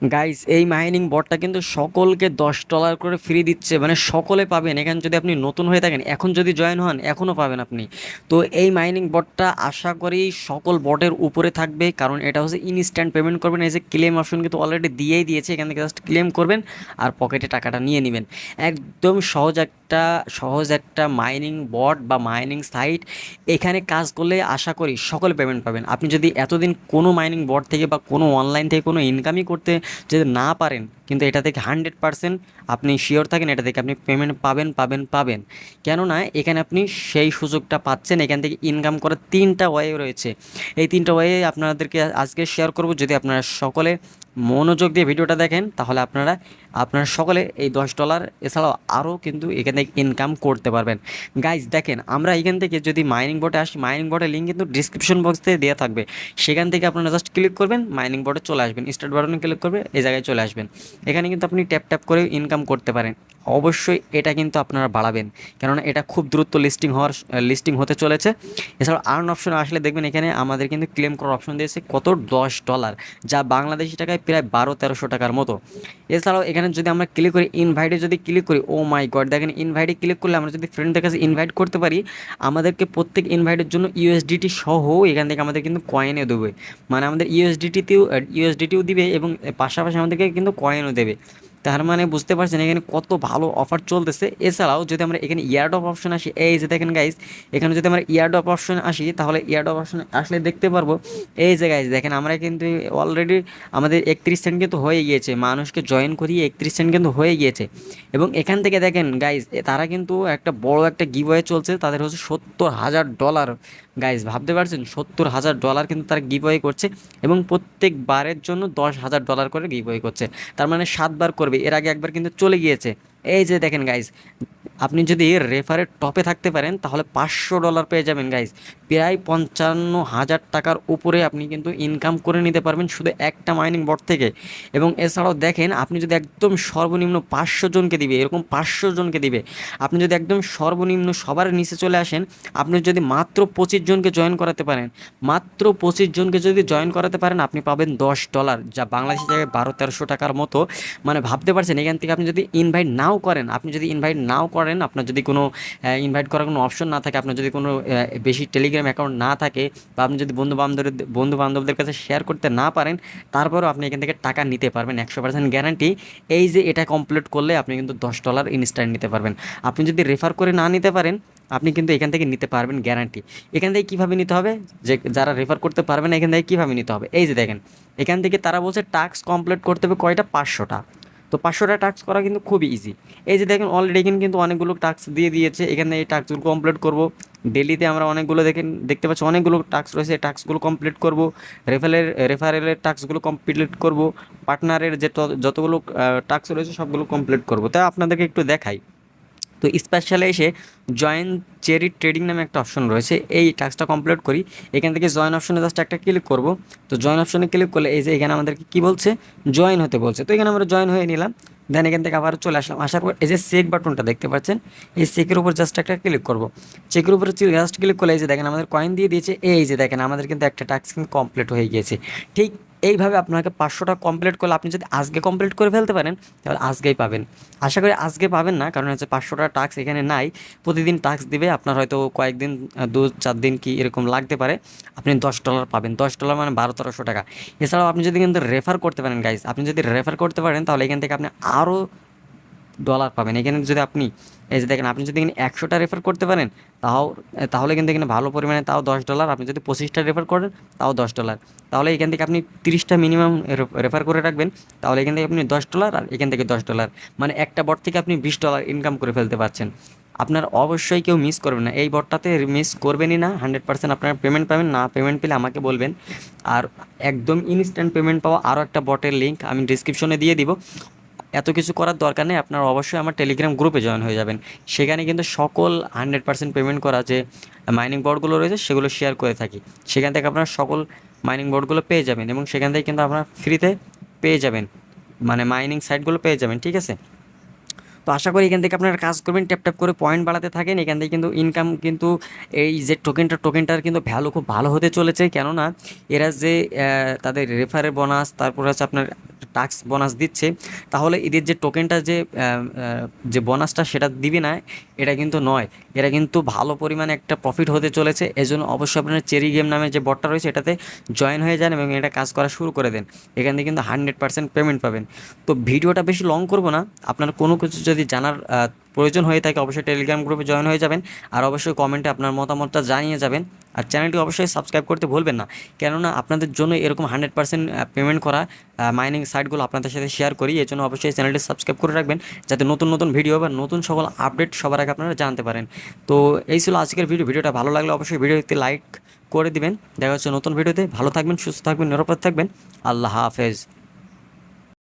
Guys এই mining বটটা কিন্তু সকলকে $10 করে ফ্রি দিচ্ছে, মানে সকলে পাবেন এখানে। যদি আপনি নতুন হয়ে থাকেন, এখন যদি জয়েন হন, এখনও পাবেন আপনি। তো এই মাইনিং বটটা আশা করি সকল বটের উপরে থাকবে, কারণ এটা হচ্ছে ইনস্ট্যান্ট পেমেন্ট করবেন। এই যে ক্লেম অপশন কিন্তু অলরেডি দিয়েই দিয়েছে, এখান থেকে জাস্ট ক্লেম করবেন আর পকেটে টাকাটা নিয়ে নেবেন। একদম সহজ একটা মাইনিং বট বা মাইনিং সাইট। এখানে কাজ করলে আশা করি সকলে পেমেন্ট পাবেন। আপনি যদি এতদিন কোনো মাইনিং বট থেকে বা কোনো অনলাইন থেকে কোনো ইনকামই করতে যদি না পারেন, কিন্তু এটা থেকে 100% আপনি শিওর থাকেন এটা থেকে আপনি পেমেন্ট পাবেন পাবেন পাবেন। কেননা এখানে আপনি সেই সুযোগটা পাচ্ছেন। এখান থেকে ইনকাম করার 3টা ওয়ে রয়েছে। এই 3টা ওয়ে আপনাদেরকে আজকে শেয়ার করব। যদি আপনারা সকলে মনোযোগ দিয়ে ভিডিওটা দেখেন, তাহলে আপনারা সকলে এই $10 এছাড়াও আরও কিন্তু এখান থেকে ইনকাম করতে পারবেন। গাইজ দেখেন, আমরা এখান থেকে যদি মাইনিং বোর্ডে আসি, মাইনিং বোর্ডের লিঙ্ক কিন্তু ডিসক্রিপশন বক্সে দেওয়া থাকবে। সেখান থেকে আপনারা জাস্ট ক্লিক করবেন, মাইনিং বোর্ডে চলে আসবেন, স্টার্ট বাটনে ক্লিক করবে, এই জায়গায় চলে আসবেন। এখানে কিন্তু আপনি ট্যাপ ট্যাপ করে ইনকাম করতে পারেন। অবশ্যই এটা কিন্তু আপনারা বাড়াবেন, কেননা এটা খুব দ্রুত লিস্টিং হতে চলেছে। এছাড়াও আর্ন অপশন আসলে দেখবেন এখানে আমাদের কিন্তু ক্লেম করার অপশন দিয়েছে কত, $10, যা বাংলাদেশি টাকায় প্রায় 1200-1300 টাকার মতো। এছাড়াও এখানে যদি আমরা ক্লিক করি ইনভাইটে, যদি ক্লিক করি, ও মাই গড, দেখেন ইনভাইটে ক্লিক করলে আমরা যদি ফ্রেন্ডদের কাছে ইনভাইট করতে পারি, আমাদেরকে প্রত্যেক ইনভাইটের জন্য ইউএসডিটি সহ এখান থেকে আমাদের কিন্তু কয়েনও দেবে। মানে আমাদের ইউএসডিটিও দিবে এবং পাশাপাশি আমাদেরকে কিন্তু কয়েনও দেবে। তার মানে বুঝতে পারছেন এখানে কত ভালো অফার চলতেছে। এছাড়াও যদি আমরা এখানে ইয়ারড্রপ অপশন আসি, এই যে দেখেন গাইজ, এখানে যদি আমরা ইয়ারড্রপ অপশন আসি, তাহলে ইয়ারড্রপ অপশন আসলে দেখতে পারবো এই যে গাইজ দেখেন, আমরা কিন্তু অলরেডি আমাদের 31 সেন্ট কিন্তু হয়ে গিয়েছে, মানুষকে জয়েন করিয়ে 31 সেন্ট কিন্তু হয়ে গিয়েছে। এবং এখান থেকে দেখেন গাইজ, তারা কিন্তু একটা বড় একটা গিভওয়ে চলছে, তাদের হচ্ছে $70,000। গাইজ ভাবতে পারছেন, $70,000 কিন্তু তারা গিভওয়ে করছে এবং প্রত্যেক বারের জন্য $10,000 করে গিভওয়ে করছে। তার মানে 7 বার করবে, এর আগে একবার কিন্তু চলে গিয়েছে। এই যে দেখেন গাইজ, আপনি যদি রেফারের টপে থাকতে পারেন তাহলে $500 পেয়ে যাবেন গাইজ। প্রায় 55,000 টাকার উপরে আপনি কিন্তু ইনকাম করে নিতে পারবেন শুধু একটা মাইনিং বট থেকে। এবং এছাড়াও দেখেন, আপনি যদি একদম সর্বনিম্ন 500 জনকে দিবে, এরকম 500 জনকে দিবে। আপনি যদি একদম সর্বনিম্ন সবার নিচে চলে আসেন, আপনি যদি মাত্র 25 জনকে জয়েন করাতে পারেন, মাত্র 25 জনকে যদি জয়েন করাতে পারেন, আপনি পাবেন $10, যা বাংলাদেশি জায়গায় 1200-1300 টাকার মতো। মানে ভাবতে পারছেন, এখান থেকে আপনি যদি ইনভাইট নাও করেন, আপনার যদি কোনো ইনভাইট করার কোনো অপশন না থাকে, আপনার যদি কোনো বেশি টেলিগ্রাম অ্যাকাউন্ট না থাকে, বা আপনি যদি বন্ধু বান্ধবদের কাছে শেয়ার করতে না পারেন, তারপরেও আপনি এখান থেকে টাকা নিতে পারবেন 100% গ্যারান্টি। এই যে এটা কমপ্লিট করলে আপনি কিন্তু $10 ইনস্ট্যান্ট নিতে পারবেন। আপনি যদি রেফার করে না নিতে পারেন, আপনি কিন্তু এখান থেকে নিতে পারবেন গ্যারান্টি। এখান থেকে কীভাবে নিতে হবে, যে যারা রেফার করতে পারবে না, এখান থেকে কীভাবে নিতে হবে, এই যে দেখেন, এখান থেকে তারা বলছে টাস্ক কমপ্লিট করতে হবে কয়টা, 500টা। তো 500টা টাস্ক করা কিন্তু খুবই ইজি। এই যে দেখেন অলরেডি এখানে কিন্তু অনেকগুলো টাস্ক দিয়ে দিয়েছে, এখানে এই টাস্কগুলো কমপ্লিট করব। ডেলিতে আমরা অনেকগুলো দেখতে পাচ্ছি, অনেকগুলো টাস্ক রয়েছে, এই টাস্কগুলো কমপ্লিট করব। রেফারেলের টাস্কগুলো কমপ্লিট করব। পার্টনারের যতগুলো টাস্ক রয়েছে সবগুলো কমপ্লিট করব। তাই আপনাদেরকে একটু দেখাই। তো স্পেশালে এসে জয়েন চেরি ট্রেডিং নামে একটা অপশন রয়েছে, এই টাস্কটা কমপ্লিট করি। এখান থেকে জয়েন অপশনে জাস্ট একটা ক্লিক করব। তো জয়েন অপশনে ক্লিক করলে এই যে এখানে আমাদেরকে কী বলছে, জয়েন হতে বলছে। তো এখানে আমরা জয়েন হয়ে নিলাম। দেন এখান থেকে আবার চলে আসলাম, আসার পর এই যে চেক বাটনটা দেখতে পাচ্ছেন, এই চেকের উপর জাস্ট একটা ক্লিক করব। চেকের উপরে জাস্ট ক্লিক করলে এই যে দেখেন আমাদের কয়েন দিয়ে দিয়েছে। এই যে দেখেন আমাদের কিন্তু একটা টাস্ক কিন্তু কমপ্লিট হয়ে গিয়েছে। ঠিক এইভাবে আপনাকে 500টা কমপ্লিট করলে, আপনি যদি আজকে কমপ্লিট করে ফেলতে পারেন, তাহলে আজকেই পাবেন। আশা করি আজকে পাবেন না, কারণ হচ্ছে 500টা টাস্ক এখানে নাই। প্রতিদিন টাস্ক দিবে, আপনার হয়তো কয়েকদিন 2-4 দিন কি এরকম লাগতে পারে। আপনি $10 পাবেন, $10 মানে 1200-1300 টাকা। এছাড়াও আপনি যদি কিন্তু রেফার করতে পারেন গাইজ, আপনি যদি রেফার করতে পারেন, তাহলে এখান থেকে আপনি আরও ডলার পাবেন। এখানে যদি আপনি এই যে দেখেন, আপনি যদি এখানে 100টা রেফার করতে পারেন, তাহলে কিন্তু এখানে ভালো পরিমাণে, তাও $10। আপনি যদি 25টা রেফার করেন, তাও $10। তাহলে এখান থেকে আপনি 30টা মিনিমাম রেফার করে রাখবেন, তাহলে এখান থেকে আপনি $10 আর এখান থেকে $10, মানে একটা বট থেকে আপনি $20 ইনকাম করে ফেলতে পারছেন। আপনার অবশ্যই কেউ মিস করবেন না, এই বটটাতে মিস করবেনই না। 100% আপনারা পেমেন্ট পাবেন। না পেমেন্ট পেলে আমাকে বলবেন। আর একদম ইনস্ট্যান্ট পেমেন্ট পাওয়া আরও একটা বটের লিঙ্ক আমি ডিসক্রিপশনে দিয়ে দিব। এত কিছু করার দরকার নেই, আপনারা অবশ্যই আমার টেলিগ্রাম গ্রুপে জয়েন হয়ে যাবেন। সেখানে কিন্তু সকল 100% পেমেন্ট করা যে মাইনিং বোর্ডগুলো রয়েছে সেগুলো শেয়ার করে থাকি। সেখান থেকে আপনারা সকল মাইনিং বোর্ডগুলো পেয়ে যাবেন এবং সেখান থেকে কিন্তু আপনারা ফ্রিতে পেয়ে যাবেন, মানে মাইনিং সাইটগুলো পেয়ে যাবেন, ঠিক আছে। তো আশা করি এখান থেকে আপনারা কাজ করবেন, ট্যাপ ট্যাপ করে পয়েন্ট বাড়াতে থাকেন। এখান থেকে কিন্তু ইনকাম কিন্তু, এই যে টোকেনটার কিন্তু ভ্যালু খুব ভালো হতে চলেছে। কেননা এরা যে তাদের রেফারের বোনাস, তারপর হচ্ছে আপনার টাস্ক বোনাস দিচ্ছে, তাহলে এদের যে টোকেনটা যে বোনাসটা সেটা দিবি না, এটা কিন্তু নয়। এরা কিন্তু ভালো পরিমাণে একটা প্রফিট হতে চলেছে। এজন্য অবশ্যই আপনার চেরি গেম নামে যে বটটা রয়েছে এটাতে জয়েন হয়ে যান এবং এটা কাজ করা শুরু করে দেন। এখান থেকে কিন্তু 100% পেমেন্ট পাবেন। তো ভিডিওটা বেশি লং করব না, আপনার কোনো কিছু যদি জানার প্রয়োজন হয়ে থাকে অবশ্যই টেলিগ্রাম গ্রুপে জয়েন হয়ে যাবেন, আর অবশ্যই কমেন্টে আপনার মতামতটা জানিয়ে যাবেন। আর চ্যানেলটি অবশ্যই সাবস্ক্রাইব করতে ভুলবেন না, কেননা আপনাদের জন্য এরকম 100% পেমেন্ট করা মাইনিং সাইটগুলো আপনাদের সাথে শেয়ার করি। এই জন্য অবশ্যই চ্যানেলটি সাবস্ক্রাইব করে রাখবেন, যাতে নতুন নতুন ভিডিও বা নতুন সকল আপডেট সবার আগে আপনারা জানতে পারেন। তো এই ছিল আজকের ভিডিওটা ভালো লাগলে অবশ্যই ভিডিওতে লাইক করে দিবেন। দেখা হচ্ছে নতুন ভিডিওতে। ভালো থাকবেন, সুস্থ থাকবেন, নিরাপদ থাকবেন। আল্লাহ হাফেজ।